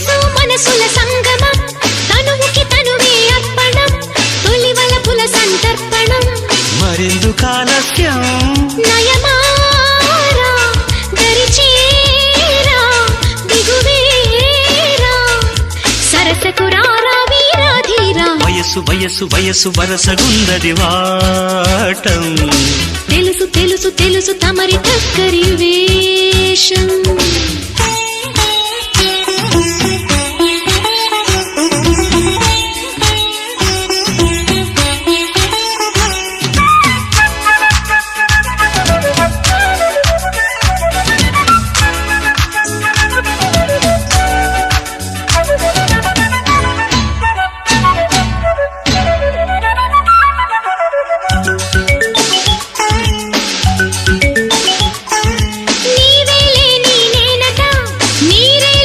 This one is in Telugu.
మనసు మనసుల సంగమం తనువుకి తనువే అర్పణం తొలి వలపుల సంతర్పణం మరెందుకు ఆలస్యం నయమారా దరిచేరా దిగువేరా సరసకు రారా వీరాధీరా వయసు వయసు వయసు వరసగుందది వాటం తెలుసు తెలుసు తెలుసు తమరి టక్కరి వేషం